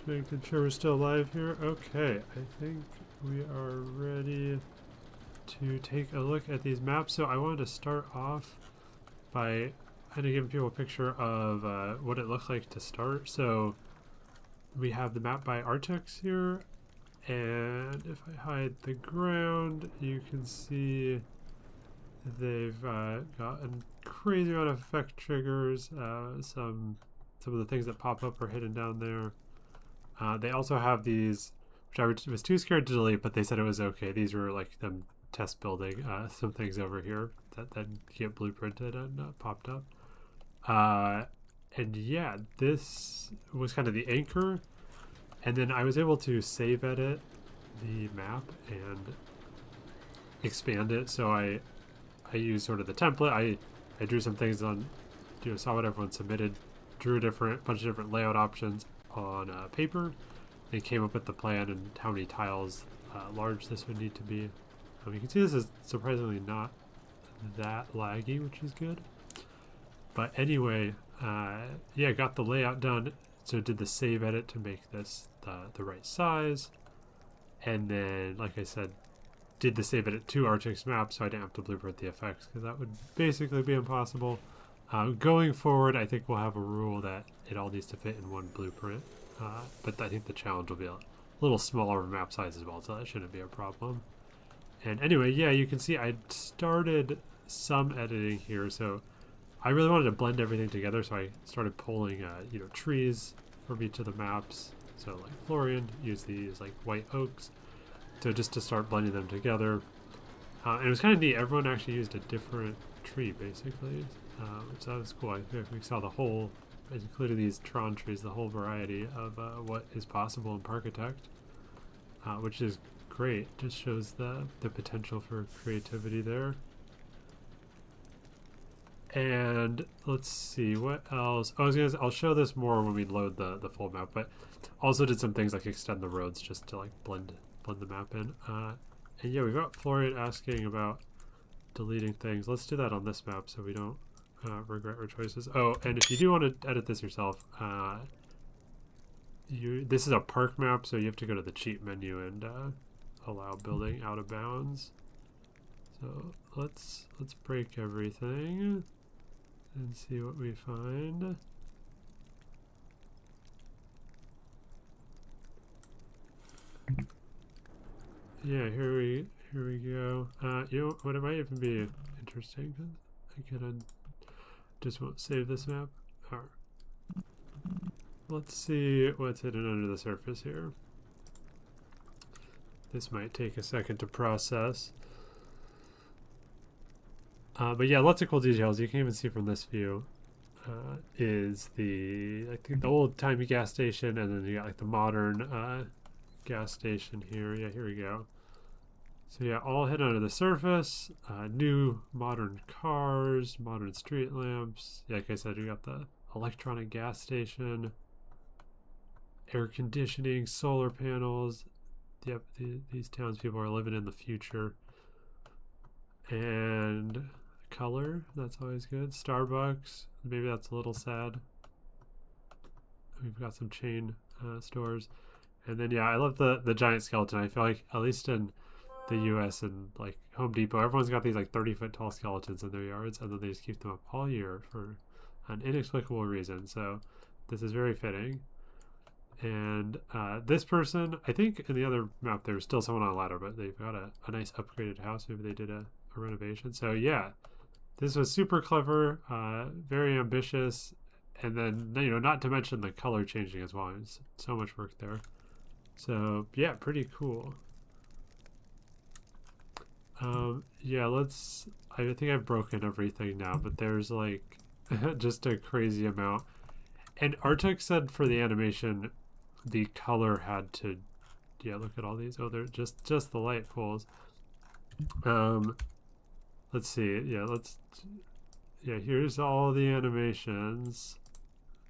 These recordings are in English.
Just making sure we're still live here. Okay, I think we are ready to take a look at these maps. So I wanted to start off by kind of giving people a picture of what it looked like to start. So we have the map by Artex here, and if I hide the ground, you can see they've got a crazy amount of effect triggers. Some of the things that pop up are hidden down there. They also have these, which I was too scared to delete, but they said it was okay. These were like them test building some things over here that get blueprinted and popped up. And yeah, this was kind of the anchor. And then I was able to save edit the map and expand it. So I used sort of the template. I drew some things on, saw what everyone submitted, drew a bunch of different layout options on paper. They came up with the plan and how many tiles large this would need to be. You can see this is surprisingly not that laggy, which is good. But anyway, yeah, got the layout done. So did the save edit to make this the right size. And then, like I said, did the save edit to Artex map so I didn't have to blueprint the effects because that would basically be impossible. Going forward, I think we'll have a rule that it all needs to fit in one blueprint. But I think the challenge will be a little smaller map size as well, so that shouldn't be a problem. And anyway, yeah, you can see I started some editing here, so I really wanted to blend everything together, so I started pulling, trees from each of the maps. So like Florian, use these like white oaks, so just to start blending them together. And it was kind of neat. Everyone actually used a different tree, basically, which that was cool. I think we saw the whole, including these Tron trees, the whole variety of what is possible in Parkitect, which is great. Just shows the potential for creativity there. And let's see what else. I'll show this more when we load the full map, but also did some things like extend the roads just to like blend the map in. And yeah, we've got Florian asking about deleting things. Let's do that on this map so we don't regret our choices. Oh, and if you do want to edit this yourself, this is a park map, so you have to go to the cheat menu and allow building out of bounds. So let's break everything and see what we find. Yeah, here we go. What it might even be interesting, because I just won't save this map. Let's see what's hidden under the surface here. This might take a second to process. But yeah, lots of cool details. You can even see from this view is the old timey gas station, and then you got like the modern gas station here. Yeah, here we go. So yeah, all hidden under the surface. New modern cars, modern street lamps. Yeah, like I said, you got the electronic gas station, air conditioning, solar panels. Yep, these townspeople are living in the future. And color, that's always good. Starbucks, maybe that's a little sad. We've got some chain stores. And then yeah, I love the giant skeleton. I feel like at least in the US and like Home Depot, everyone's got these like 30-foot tall skeletons in their yards, and then they just keep them up all year for an inexplicable reason. So this is very fitting. And this person, I think in the other map there was still someone on a ladder, but they've got a nice upgraded house. Maybe they did a renovation. So yeah, this was super clever, very ambitious, and then not to mention the color changing as well. It's so much work there. So yeah, pretty cool. Yeah, I think I've broken everything now, but there's like just a crazy amount. And Artex said for the animation, the color had to, yeah, look at all these. Oh, they're just the light poles. Let's see. Yeah, here's all the animations.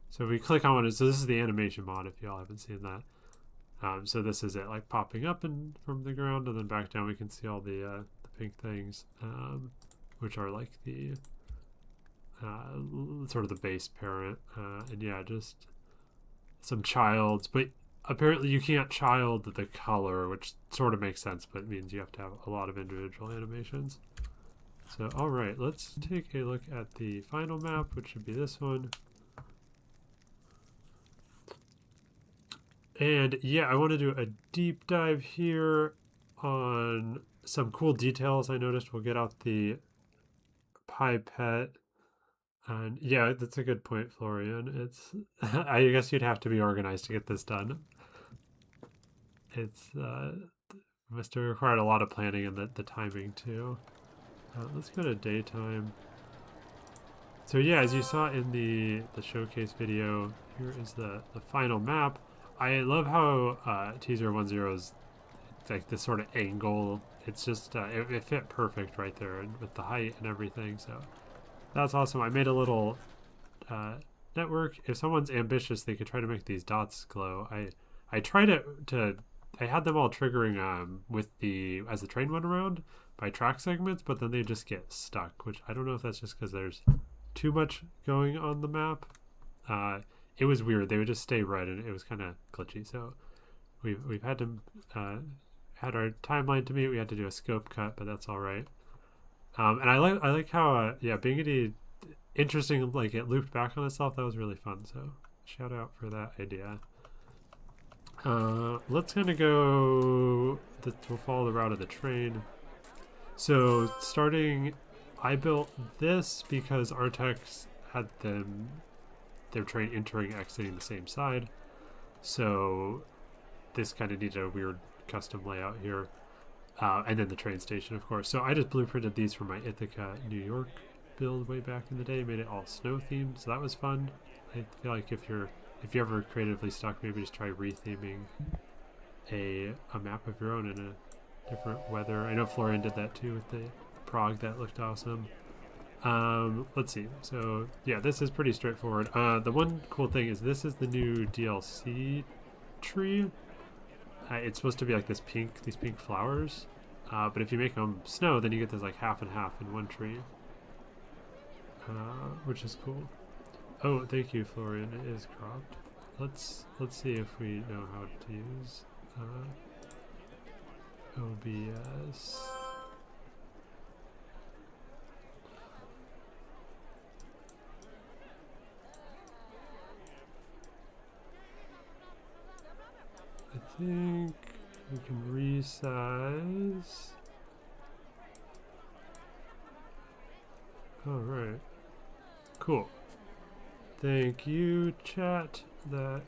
So if we click on it, so this is the animation mod if y'all haven't seen that. So this is it, like popping up from the ground, and then back down we can see all the pink things, which are like the sort of the base parent. And yeah, just some childs, but apparently you can't child the color, which sort of makes sense, but it means you have to have a lot of individual animations. So, all right, let's take a look at the final map, which should be this one. And yeah, I want to do a deep dive here on some cool details I noticed. We'll get out the pipette. And yeah, that's a good point, Florian. It's I guess you'd have to be organized to get this done. It's must have required a lot of planning and the timing too. Let's go to daytime. So yeah, as you saw in the showcase video, here is the final map. I love how T010's like this sort of angle. It's just it fit perfect right there, and with the height and everything. So that's awesome. I made a little network. If someone's ambitious, they could try to make these dots glow. I tried to I had them all triggering with the as the train went around by track segments, but then they just get stuck. Which I don't know if that's just because there's too much going on the map. It was weird. They would just stay red, and it was kind of glitchy. So we've had to had our timeline to meet. We had to do a scope cut, but that's all right. And I like how yeah, Bingity, interesting, like it looped back on itself. That was really fun. So shout out for that idea. Let's kind of go. We'll follow the route of the train. So starting, I built this because Artex had their train entering, exiting the same side. So this kind of needed a weird custom layout here. And then the train station, of course. So I just blueprinted these for my Ithaca, New York build way back in the day. Made it all snow themed, so that was fun. I feel like if you're ever creatively stuck, maybe just try retheming a map of your own in a different weather. I know Florian did that too with the Prague. That looked awesome. Let's see. So yeah, this is pretty straightforward. The one cool thing is this is the new DLC tree. It's supposed to be like these pink flowers. But if you make them snow, then you get this like half and half in one tree, which is cool. Oh, thank you, Florian. It is cropped. Let's see if we know how to use OBS. I think we can resize. All right. Cool. Thank you, chat. That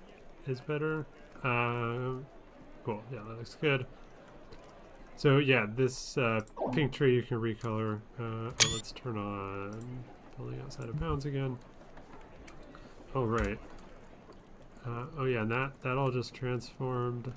is better. Cool. Yeah, that looks good. So yeah, this pink tree you can recolor. Let's turn on building outside of bounds again. Oh right. Oh yeah, and that all just transformed.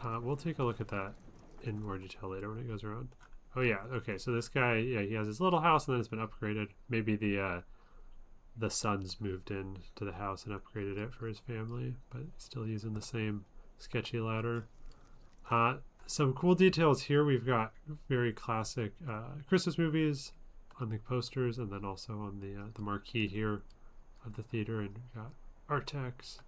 We'll take a look at that in more detail later when it goes around. Oh yeah, okay. So this guy, yeah, he has his little house and then it's been upgraded. Maybe the sons moved in to the house and upgraded it for his family, but still using the same sketchy ladder. Some cool details here. We've got very classic Christmas movies on the posters, and then also on the marquee here of the theater, and we've got Artex.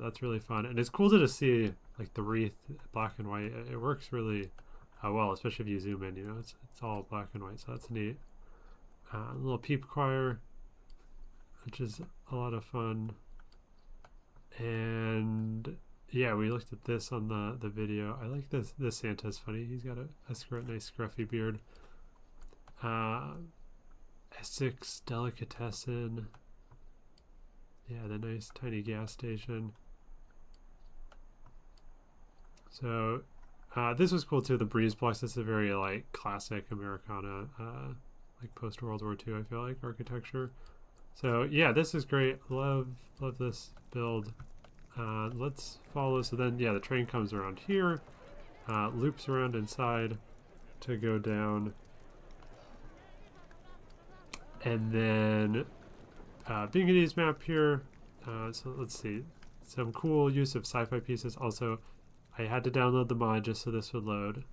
That's really fun, and it's cool to just see like the wreath black and white. It works really well, especially if you zoom in. You know, it's all black and white, so that's neat. A little peep choir, which is a lot of fun. And yeah, we looked at this on the video. I like this. This Santa's funny. He's got a nice scruffy beard. Essex Delicatessen. Yeah, the nice tiny gas station. So this was cool too. The breeze blocks. This is a very like classic Americana, like post World War II. I feel like architecture. So yeah, this is great. Love this build. Let's follow. So then yeah, the train comes around here, loops around inside to go down, and then Bingity's map here. So let's see, some cool use of sci-fi pieces. Also, I had to download the mod just so this would load.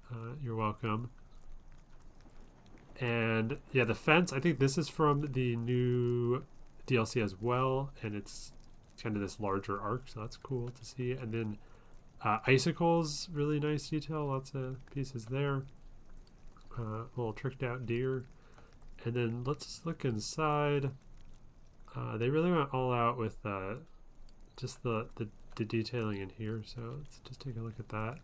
You're welcome. And yeah, the fence, I think this is from the new DLC as well, and it's kind of this larger arc, so that's cool to see. And then icicles, really nice detail, lots of pieces there. Little tricked out deer. And then let's look inside. They really went all out with just the detailing in here, so let's just take a look at that.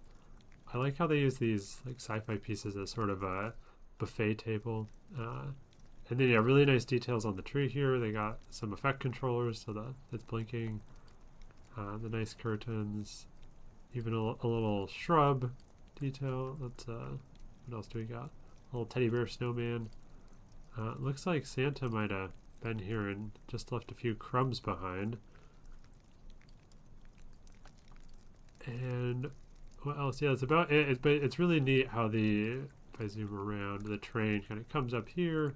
I like how they use these like sci-fi pieces as sort of a buffet table. And then yeah, really nice details on the tree here. They got some effect controllers so that it's blinking. The nice curtains, even a little shrub detail. Let's what else do we got? A little teddy bear snowman. Looks like Santa might have been here and just left a few crumbs behind. And what else? Yeah, it's about it. But it's really neat how if I zoom around, the train kind of comes up here.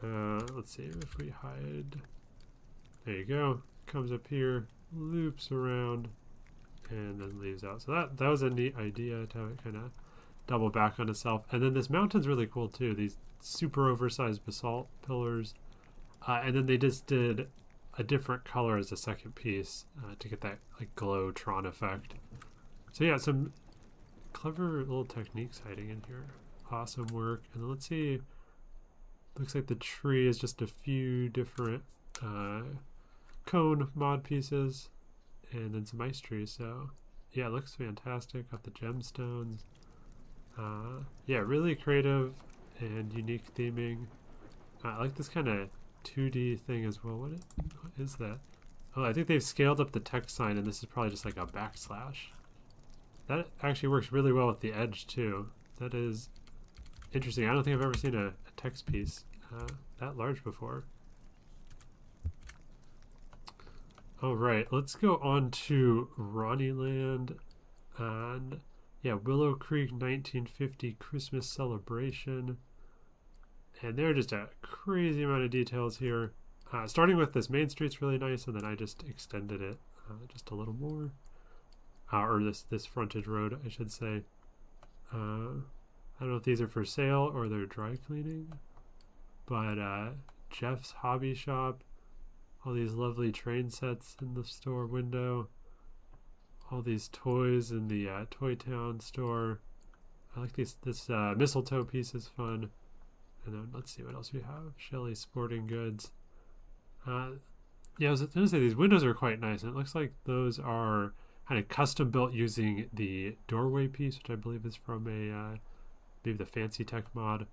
Let's see if we hide. There you go. Comes up here, loops around, and then leaves out. So that was a neat idea to have it kind of double back on itself. And then this mountain's really cool too. These super oversized basalt pillars. And then they just did a different color as a second piece to get that like glow Tron effect. So yeah, some clever little techniques hiding in here. Awesome work. And then let's see. Looks like the tree is just a few different cone mod pieces, and then some ice trees. So yeah, it looks fantastic. Got the gemstones. Yeah, really creative and unique theming. I like this kind of 2D thing as well. What is that? Oh, I think they've scaled up the text sign, and this is probably just like a backslash. That actually works really well with the edge too. That is interesting. I don't think I've ever seen a text piece that large before. All right, let's go on to Ronnieland, and yeah, Willow Creek 1950 Christmas celebration. And there are just a crazy amount of details here. Starting with this main street's really nice, and then I just extended it just a little more. Or this frontage road, I should say. I don't know if these are for sale or they're dry cleaning. But Jeff's Hobby Shop. All these lovely train sets in the store window. All these toys in the Toy Town store. I like this mistletoe piece is fun. And then let's see what else we have. Shelley's Sporting Goods. Yeah, I was going to say these windows are quite nice. And it looks like those are kind of custom built using the doorway piece, which I believe is from maybe the Fancy Tech mod.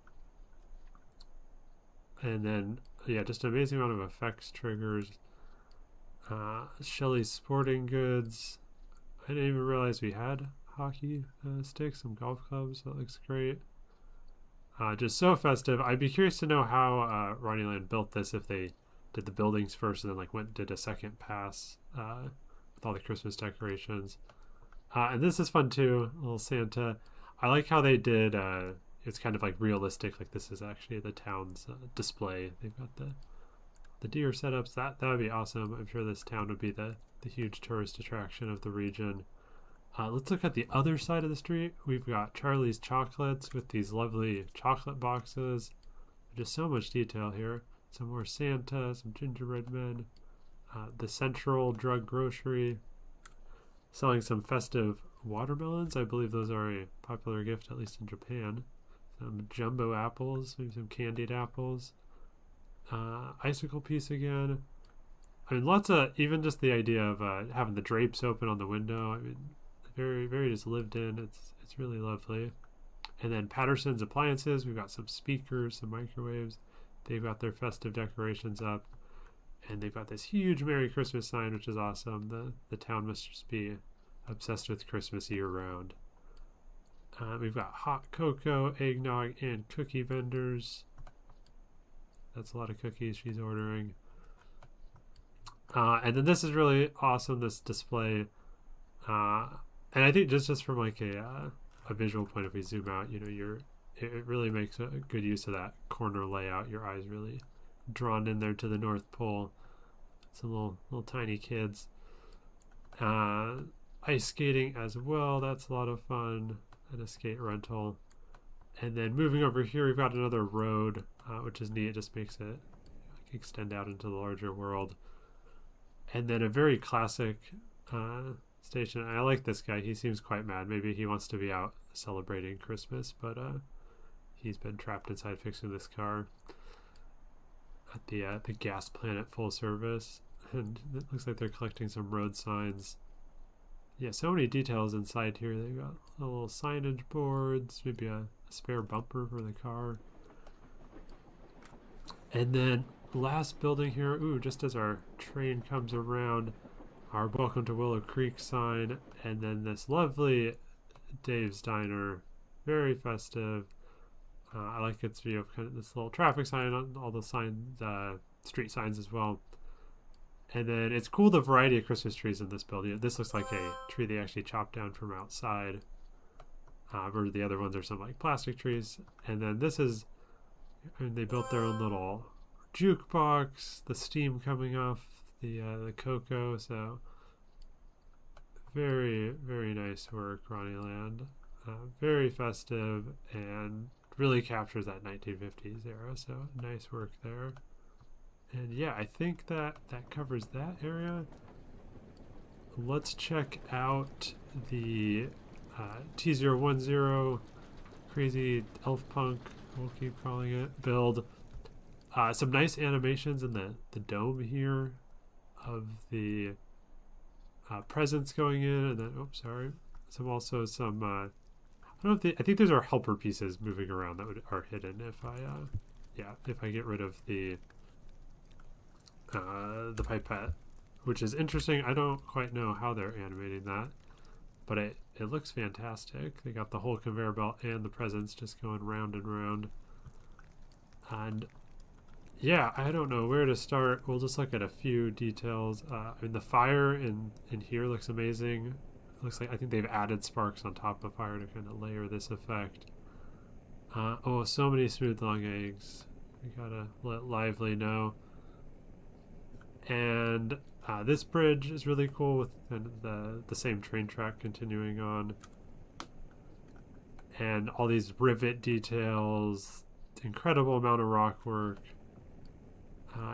And then, yeah, just an amazing amount of effects triggers. Shelley's Sporting Goods. I didn't even realize we had hockey sticks, some golf clubs. That looks great. Just so festive. I'd be curious to know how Ronnieland built this, if they did the buildings first and then like did a second pass with all the Christmas decorations. And this is fun too, a little Santa. I like how they did, it's kind of like realistic, like this is actually the town's display. They've got the deer setups. That would be awesome. I'm sure this town would be the huge tourist attraction of the region. Let's look at the other side of the street. We've got Charlie's Chocolates with these lovely chocolate boxes. Just so much detail here. Some more Santa, some gingerbread men. The Central Drug Grocery selling some festive watermelons. I believe those are a popular gift, at least in Japan. Some jumbo apples, maybe some candied apples. Icicle piece again. I mean, lots of, even just the idea of having the drapes open on the window. I mean, very, very just lived in. It's really lovely. And then Patterson's Appliances. We've got some speakers, some microwaves. They've got their festive decorations up. And they've got this huge Merry Christmas sign, which is awesome. The town must just be obsessed with Christmas year round. We've got hot cocoa, eggnog, and cookie vendors. That's a lot of cookies she's ordering. And then this is really awesome, this display. And I think just from like a visual point, if we zoom out, you know, it really makes a good use of that corner layout. Your eyes really drawn in there to the North Pole. Some little tiny kids. Ice skating as well. That's a lot of fun. And a skate rental. And then moving over here, we've got another road, which is neat. It just makes it extend out into the larger world. And then a very classic station. I like this guy. He seems quite mad. Maybe he wants to be out celebrating Christmas, but he's been trapped inside fixing this car at the gas plant at full service. And it looks like they're collecting some road signs. Yeah, so many details inside here. They've got little signage boards, maybe a spare bumper for the car. And then last building here, ooh, just as our train comes around, our Welcome to Willow Creek sign, and then this lovely Dave's Diner, very festive. I like its view of kind of this little traffic sign on all the signs, street signs as well. And then it's cool the variety of Christmas trees in this building. This looks like a tree they actually chopped down from outside. Where the other ones are some like plastic trees. And then this is, I mean, they built their own little jukebox, the steam coming off the cocoa. So very, very nice work, Ronnie Land. Very festive and really captures that 1950s era. So nice work there. And yeah, I think that covers that area. Let's check out the T010 crazy elf punk, we'll keep calling it, build. Some nice animations in the dome here of the presents going in, and then, oops, sorry. Some I don't know if I think those are helper pieces moving around that are hidden if I get rid of the pipette, which is interesting. I don't quite know how they're animating that, but it looks fantastic. They got the whole conveyor belt and the presents just going round and round. And yeah, I don't know where to start. We'll just look at a few details. I mean, the fire in here looks amazing. It looks like, I think they've added sparks on top of fire to kind of layer this effect. Oh, so many smooth long eggs. We gotta let Lively know. And this bridge is really cool with the same train track continuing on. And all these rivet details, incredible amount of rock work.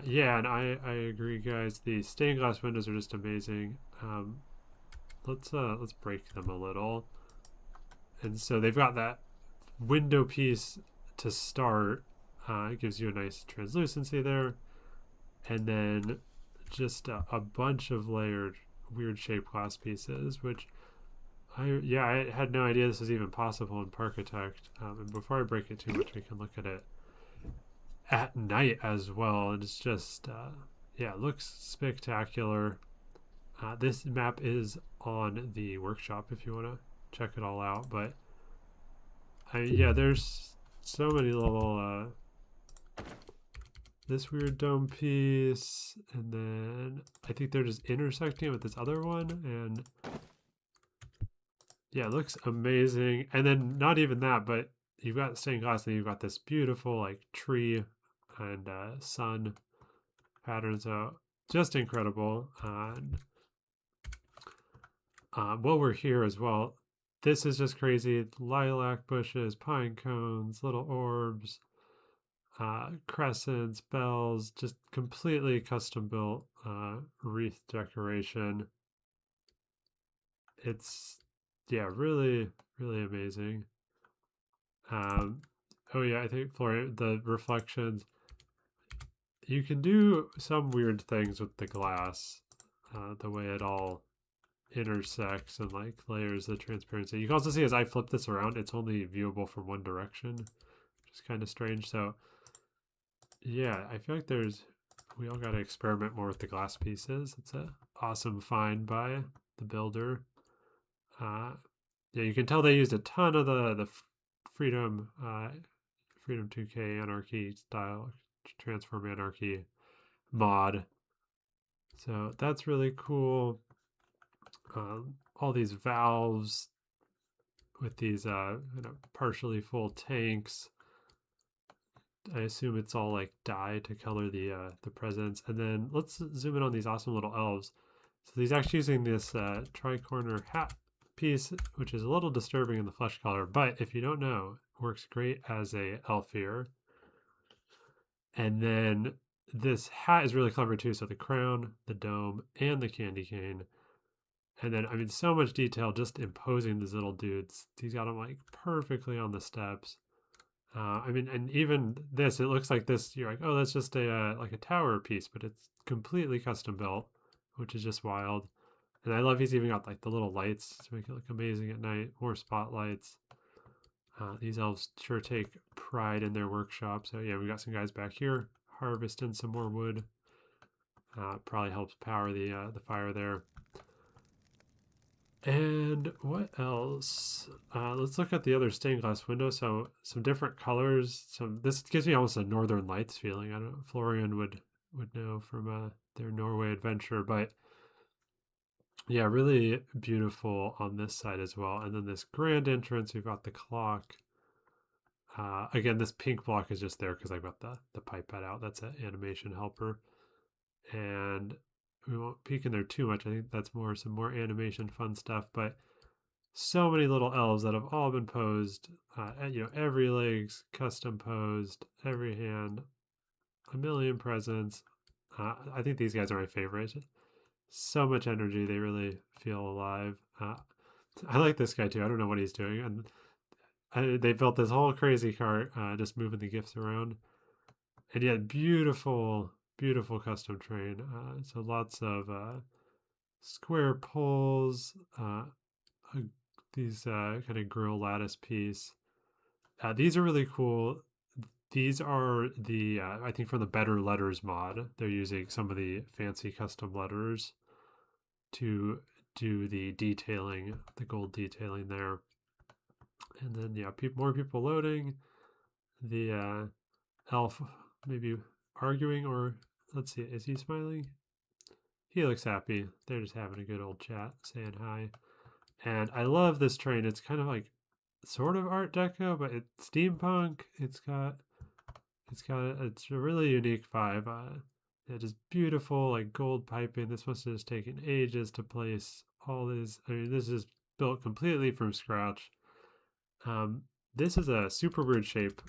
Yeah, and I agree, guys. The stained glass windows are just amazing. Let's break them a little. And so they've got that window piece to start. It gives you a nice translucency there. And then just a bunch of layered weird shaped glass pieces, which I had no idea this was even possible in Parkitect. And before I break it too much, we can look at it at night as well, and it's just yeah, it looks spectacular. This map is on the workshop if you want to check it all out, but yeah, there's so many little this weird dome piece, and then I think they're just intersecting with this other one, and yeah, it looks amazing. And then not even that, but you've got stained glass, and you've got this beautiful like tree and sun pattern, so just incredible. And while we're here as well, this is just crazy. Lilac bushes, pine cones, little orbs, crescents, bells, just completely custom built wreath decoration. It's, yeah, really, really amazing. Oh yeah, I think Florian, the reflections, you can do some weird things with the glass, the way it all intersects and like layers the transparency. You can also see as I flip this around, it's only viewable from one direction, which is kind of strange. So yeah, I feel like we all got to experiment more with the glass pieces. It's an awesome find by the builder. Yeah, you can tell they used a ton of the Freedom 2K Anarchy style Transform Anarchy mod. So that's really cool. All these valves with these partially full tanks. I assume it's all like dye to color the presents. And then let's zoom in on these awesome little elves. So he's actually using this tri-corner hat piece, which is a little disturbing in the flesh color, but if you don't know, works great as a elf here. And then this hat is really clever too. So the crown, the dome, and the candy cane. And then, I mean, so much detail just imposing these little dudes. He's got them like perfectly on the steps. I mean, and even this, it looks like this. You're like, oh, that's just a like a tower piece, but it's completely custom built, which is just wild. And I love he's even got like the little lights to make it look amazing at night. More spotlights. These elves sure take pride in their workshop. So yeah, we got some guys back here harvesting some more wood. Probably helps power the fire there. And what else? Let's look at the other stained glass window. So some different colors. This gives me almost a Northern Lights feeling. I don't know, Florian would know from their Norway adventure, but yeah, really beautiful on this side as well. And then this grand entrance, we've got the clock. Again, this pink block is just there because I got the pipette out. That's an animation helper. And we won't peek in there too much. I think that's some more animation fun stuff. But so many little elves that have all been posed. Every leg's custom posed, every hand, a million presents. I think these guys are my favorite. So much energy. They really feel alive. I like this guy too. I don't know what he's doing. And they built this whole crazy cart, just moving the gifts around. And yeah, beautiful, beautiful custom train. So lots of square poles, these kind of grill lattice piece. These are really cool. These are I think from the Better Letters mod. They're using some of the fancy custom letters to do the detailing, the gold detailing there. And then yeah, more people loading. The elf maybe arguing, or let's see, is he smiling? He looks happy. They're just having a good old chat, saying hi. And I love this train. It's kind of like sort of Art Deco, but it's steampunk. It's a really unique vibe. Just beautiful like gold piping. This must have just taken ages to place all these. I mean, this is built completely from scratch. This is a super weird shape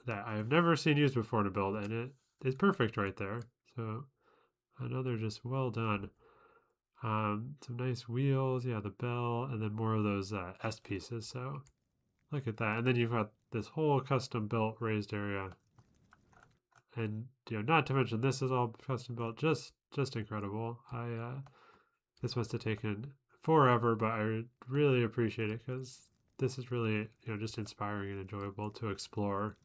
that I have never seen used before in a build, and it is perfect right there. So another just well done. Some nice wheels, yeah, the bell, and then more of those S pieces. So look at that, and then you've got this whole custom built raised area, and not to mention this is all custom built, just incredible. This must have taken forever, but I really appreciate it because this is really just inspiring and enjoyable to explore.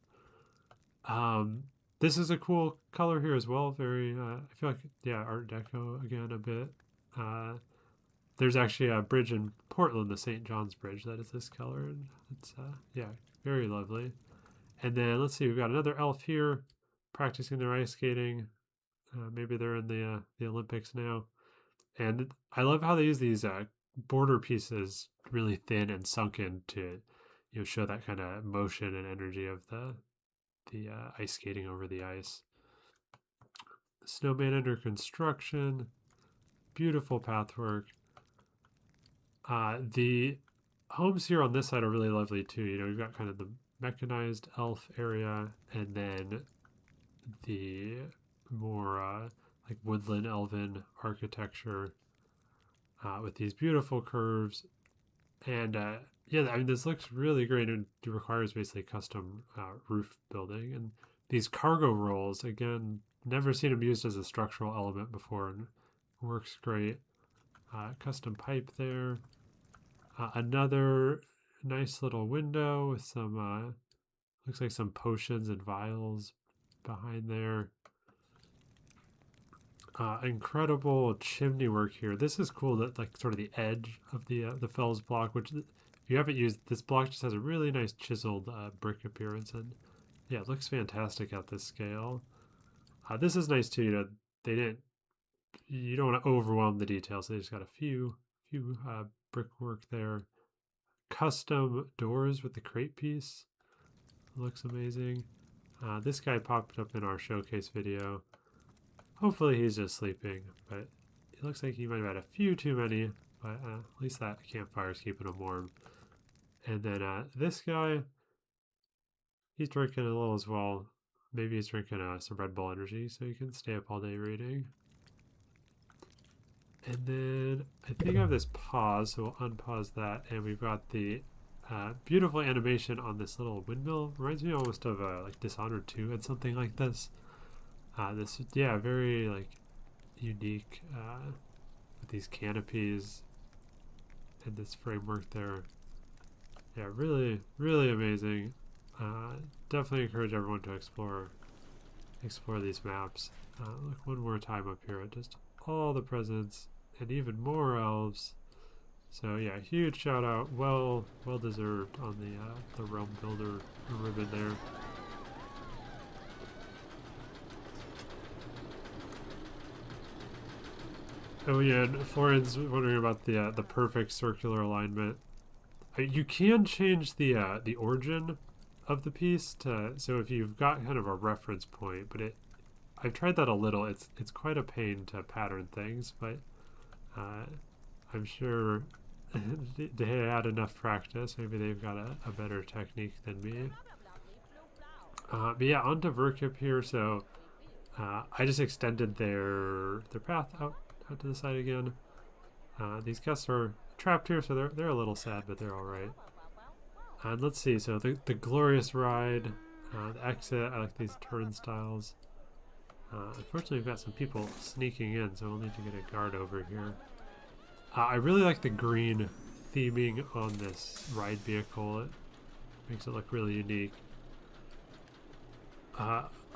This is a cool color here as well. Very, I feel like Art Deco again a bit. There's actually a bridge in Portland, the St. John's Bridge, that is this color, and it's very lovely. And then let's see, we've got another elf here practicing their ice skating. Maybe they're in the Olympics now. And I love how they use these border pieces really thin and sunken to show that kind of motion and energy of the ice skating over the ice. Snowman under construction. Beautiful pathwork. The homes here on this side are really lovely too. You've got kind of the mechanized elf area, and then the more like woodland elven architecture with these beautiful curves. And yeah, I mean, this looks really great. It requires basically custom roof building. And these cargo rolls, again, never seen them used as a structural element before, and works great. Custom pipe there. Another nice little window with some, looks like some potions and vials behind there. Incredible chimney work here. This is cool that like sort of the edge of the Fells block, which if you haven't used, this block just has a really nice chiseled brick appearance, and yeah, it looks fantastic at this scale. This is nice too. You don't want to overwhelm the details. So they just got a few brickwork there. Custom doors with the crate piece. Looks amazing. This guy popped up in our showcase video. Hopefully he's just sleeping, but it looks like he might have had a few too many, but at least that campfire's keeping him warm. And then this guy, he's drinking a little as well. Maybe he's drinking some Red Bull Energy so he can stay up all day reading. And then I think I have this pause, so we'll unpause that, and we've got the beautiful animation on this little windmill. Reminds me almost of like Dishonored 2 and something like this. This, yeah, very like unique with these canopies and this framework there. Yeah, really, really amazing. Definitely encourage everyone to explore these maps. Look one more time up here at just all the presents and even more elves. So yeah, huge shout out, well deserved on the Realm Builder ribbon there. Oh yeah, and Florian's wondering about the perfect circular alignment. You can change the origin of the piece to, so if you've got kind of a reference point, but I've tried that a little. It's quite a pain to pattern things, but I'm sure they had enough practice. Maybe they've got a better technique than me. But yeah, onto Verkip here. So I just extended their path out to the side again. These guests are trapped here, so they're a little sad, but they're all right. And let's see. So the glorious ride, the exit. I like these turnstiles. Unfortunately, we've got some people sneaking in, so we'll need to get a guard over here. I really like the green theming on this ride vehicle. It makes it look really unique.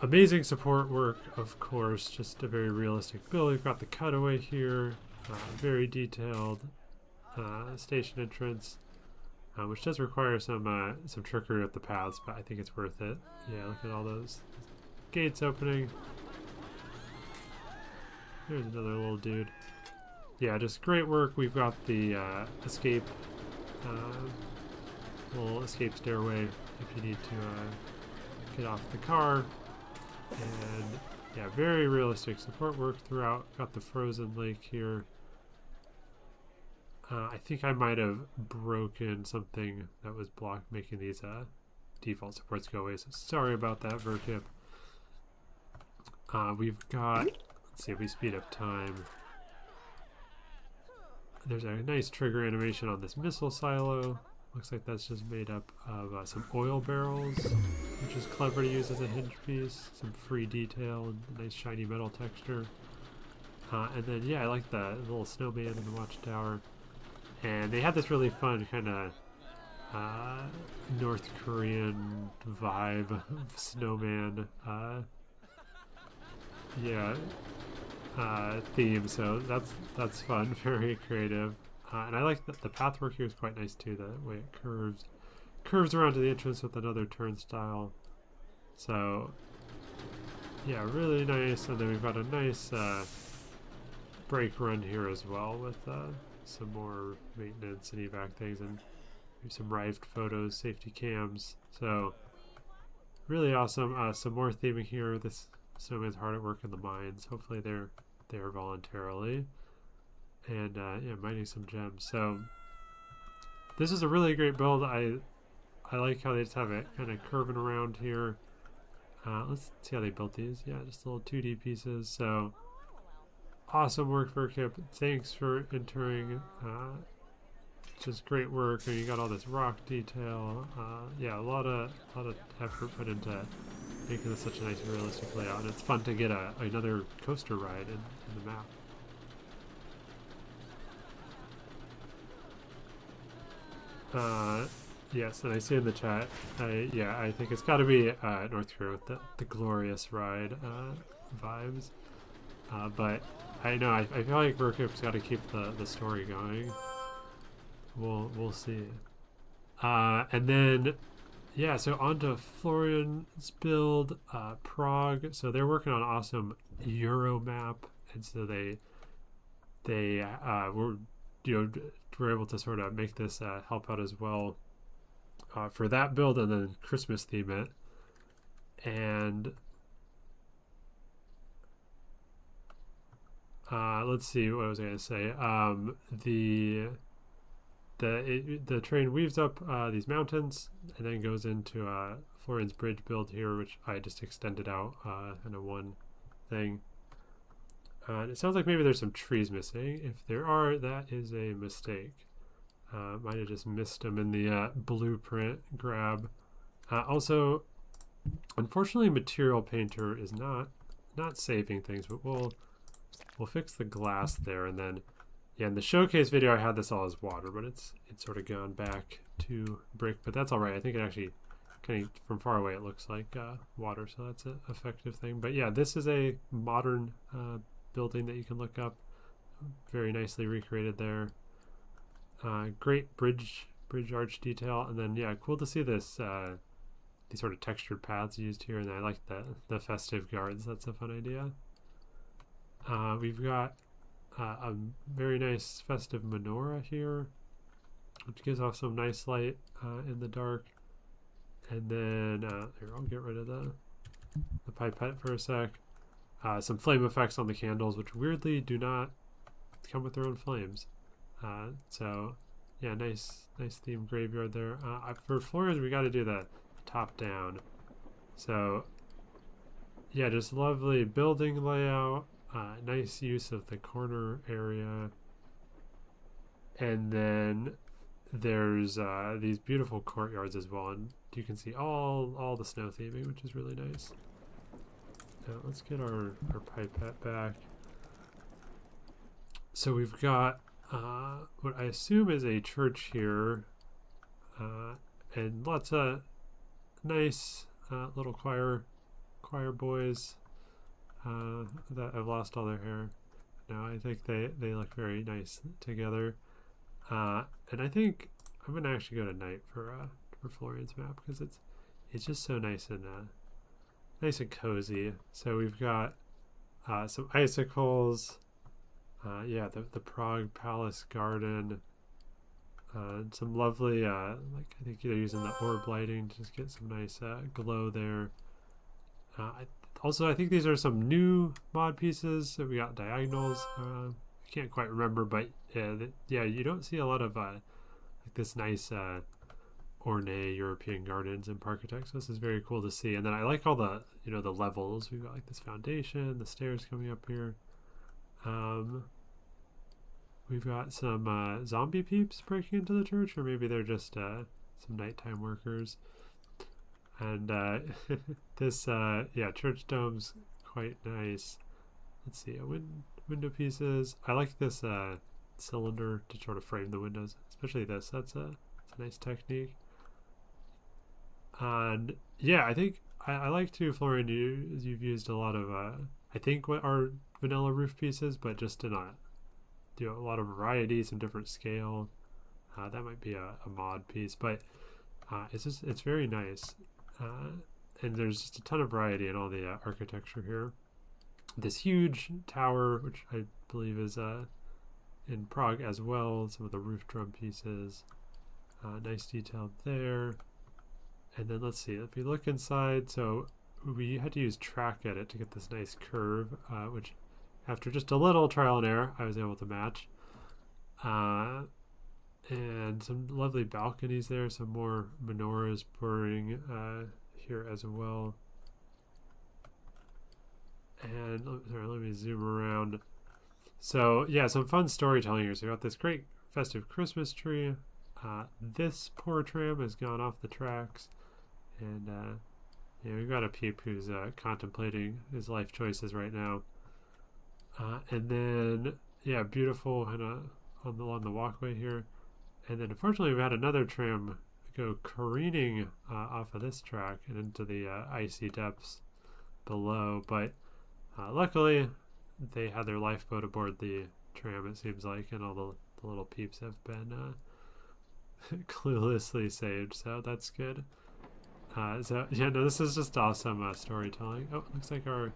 Amazing support work, of course. Just a very realistic build. We've got the cutaway here. Very detailed station entrance, which does require some trickery with the paths, but I think it's worth it. Yeah, look at all those gates opening. There's another little dude. Yeah, just great work. We've got the escape, little escape stairway if you need to get off the car. And yeah, very realistic support work throughout. Got the frozen lake here. I think I might have broken something that was blocked, making these default supports go away. So sorry about that, Verkip. We've got, let's see if we speed up time. There's a nice trigger animation on this missile silo. Looks like that's just made up of some oil barrels, which is clever to use as a hinge piece. Some free detail and a nice shiny metal texture. And then, yeah, I like the little snowman in the watchtower. And they had this really fun kind of North Korean vibe snowman. Yeah. Theme, so that's fun, very creative, and I like that the pathwork here is quite nice too. The way it curves around to the entrance with another turnstile. So yeah, really nice. And then we've got a nice brake run here as well with some more maintenance and evac things, and some rived photos, safety cams. So really awesome. Some more theming here. This snowman's hard at work in the mines. Hopefully they're there voluntarily, and yeah, mining some gems. So this is a really great build. I like how they just have it kind of curving around here. Let's see how they built these. Yeah, just little 2D pieces. So awesome work, Verkip. Thanks for entering. Just great work. And you got all this rock detail. Yeah, a lot of effort put into making this such a nice realistic layout, and it's fun to get another coaster ride in the map. Yes, and I see in the chat, I think it's got to be North Korea with the glorious ride vibes. But I know I feel like Verkip's got to keep the story going. We'll see. And then. Yeah, so on to Florian's build, Prague. So they're working on an awesome Euro map, and so they were able to sort of make this help out as well for that build, and then Christmas theme it. And let's see, what was I gonna say? the train weaves up these mountains and then goes into Florian's bridge build here, which I just extended out kind of one thing. And it sounds like maybe there's some trees missing. If there are, that is a mistake. Might have just missed them in the blueprint grab. Also, unfortunately, Material Painter is not saving things, but we'll fix the glass there, and then yeah, in the showcase video I had this all as water, but it's sort of gone back to brick, but that's all right. I think it actually kind of from far away it looks like water, so that's an effective thing. But yeah, this is a modern building that you can look up. Very nicely recreated there. Great bridge arch detail, and then yeah, cool to see this these sort of textured paths used here, and I like the festive guards. That's a fun idea. We've got a very nice festive menorah here, which gives off some nice light in the dark. And then here, I'll get rid of the pipette for a sec. Some flame effects on the candles, which weirdly do not come with their own flames. So yeah, nice themed graveyard there. For floors, we got to do the top down. So yeah, just lovely building layout. Nice use of the corner area, and then there's these beautiful courtyards as well, and you can see all the snow theming, which is really nice. Now let's get our pipette back. So we've got what I assume is a church here, and lots of nice little choir boys that have lost all their hair. No, I think they look very nice together. And I think I'm gonna actually go to night for Florian's map, because it's just so nice and cozy. So we've got some icicles. Yeah, the Prague Palace Garden. Some lovely like I think they're using the orb lighting to just get some nice glow there. Also, I think these are some new mod pieces. So we got diagonals. I can't quite remember, but yeah, you don't see a lot of like this nice ornate European gardens in Parkitect. So this is very cool to see. And then I like all the the levels. We've got like this foundation, the stairs coming up here. We've got some zombie peeps breaking into the church, or maybe they're just some nighttime workers. And this yeah, church dome's quite nice. Let's see, window pieces. I like this cylinder to sort of frame the windows, especially this. That's a nice technique. And yeah, I think I like to, Florian, you've used a lot of I think what are vanilla roof pieces, but just to not do a lot of variety, some different scale. That might be a mod piece, but it's very nice. And there's just a ton of variety in all the architecture here. This huge tower, which I believe is in Prague as well. Some of the roof drum pieces, nice detail there. And then let's see, if we look inside, so we had to use track edit to get this nice curve, which after just a little trial and error, I was able to match. And some lovely balconies there, some more menorahs burning here as well. And sorry, let me zoom around. So yeah, some fun storytelling here. So we got this great festive Christmas tree. This poor tram has gone off the tracks, and yeah, we've got a peep who's contemplating his life choices right now. And then yeah, beautiful kind of along the walkway here. And then unfortunately we had another tram go careening off of this track and into the icy depths below, but luckily they had their lifeboat aboard the tram, it seems like, and all the little peeps have been cluelessly saved, so that's good. So yeah, no, this is just awesome storytelling. Oh, looks like our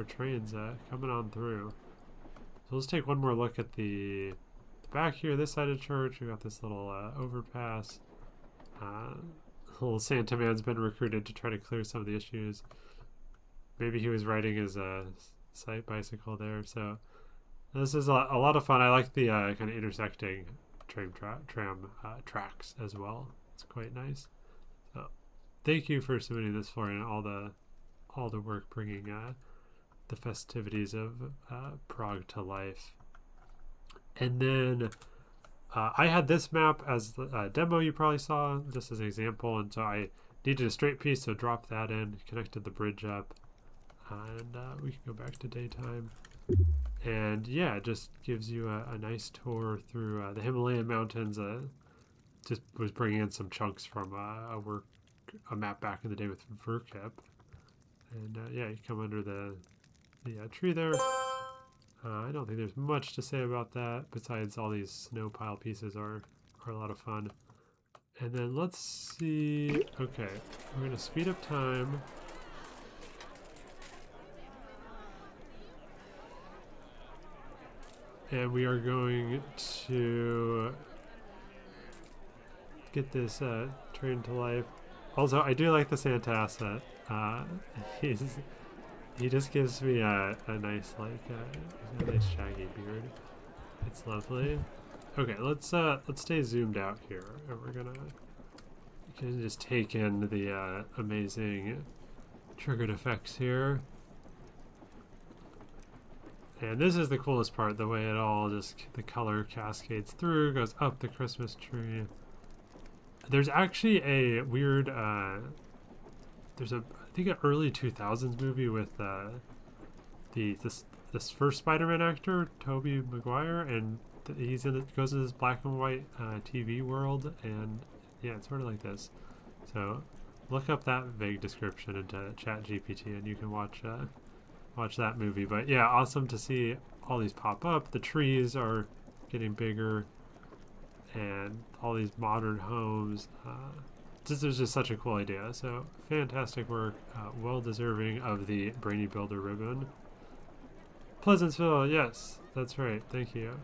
train's coming on through. So let's take one more look at the back here, this side of church. We got this little overpass. Little Santa man's been recruited to try to clear some of the issues. Maybe he was riding his sight bicycle there. So this is a lot of fun. I like the kind of intersecting tram tracks as well. It's quite nice. So thank you for submitting this, Florian. All the work bringing the festivities of Prague to life. And then I had this map as the demo you probably saw, just as an example, and so I needed a straight piece, so dropped that in, connected the bridge up, and we can go back to daytime. And yeah, it just gives you a nice tour through the Himalayan mountains. Just was bringing in some chunks from a map back in the day with Verkip. And yeah, you come under the tree there. I don't think there's much to say about that, besides all these snow pile pieces are a lot of fun. And then let's see, okay, we're going to speed up time. And we are going to get this train to life. Also, I do like the Santa asset. He just gives me a nice, like, a nice shaggy beard. It's lovely. Okay, let's stay zoomed out here, and we're gonna just take in the amazing triggered effects here. And this is the coolest part, the way it all just, the color cascades through, goes up the Christmas tree. There's actually a weird, there's I think an early 2000s movie with this first Spider-Man actor, Tobey Maguire, and he's in it, goes to this black and white TV world, and yeah, it's sort of like this. So look up that vague description into ChatGPT, and you can watch that movie. But yeah, awesome to see all these pop up. The trees are getting bigger, and all these modern homes. This is just such a cool idea. So fantastic work, well deserving of the Brainy Builder ribbon. Pleasantville, yes, that's right. Thank you.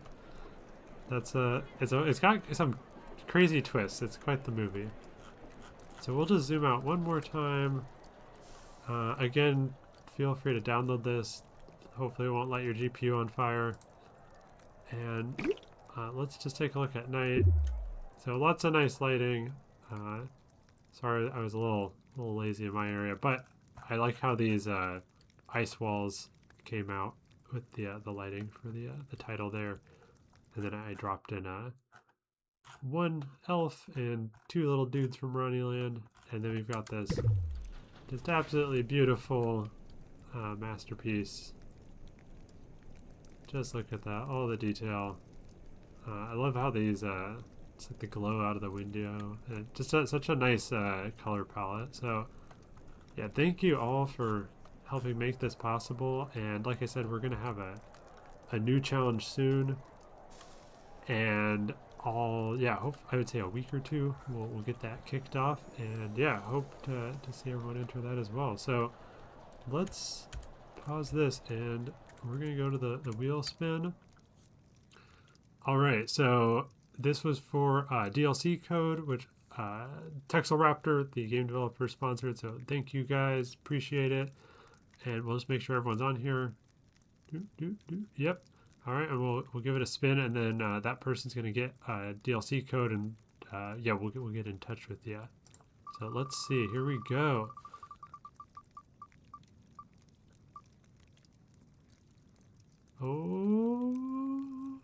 That's it's got some crazy twists. It's quite the movie. So we'll just zoom out one more time. Again, feel free to download this. Hopefully it won't light your GPU on fire. And let's just take a look at night. So lots of nice lighting. Sorry, I was a little lazy in my area, but I like how these ice walls came out with the lighting for the title there. And then I dropped in one elf and two little dudes from Ronnieland, and then we've got this just absolutely beautiful masterpiece. Just look at that, all the detail. I love how these it's like the glow out of the window, and just such a nice color palette. So yeah, thank you all for helping make this possible. And like I said, we're gonna have a new challenge soon, and I would say a week or two we'll get that kicked off. And yeah, hope to see everyone enter that as well. So let's pause this, and we're gonna go to the wheel spin. All right, so this was for DLC code, which Texelraptor, the game developer, sponsored. So thank you guys, appreciate it. And we'll just make sure everyone's on here. Yep. All right, and we'll give it a spin, and then that person's gonna get a DLC code, and yeah, we'll get in touch with you. So let's see. Here we go. Oh.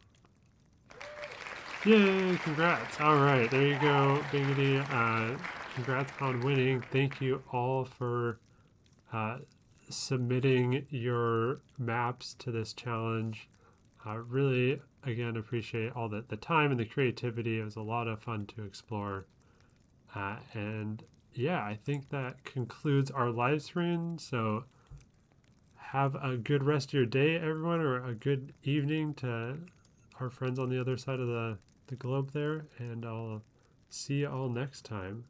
Yay, congrats. All right, there you go, Bingity. Congrats on winning. Thank you all for submitting your maps to this challenge. Really, again, appreciate all the time and the creativity. It was a lot of fun to explore. And yeah, I think that concludes our live stream. So have a good rest of your day, everyone, or a good evening to our friends on the other side of the globe there. And I'll see you all next time.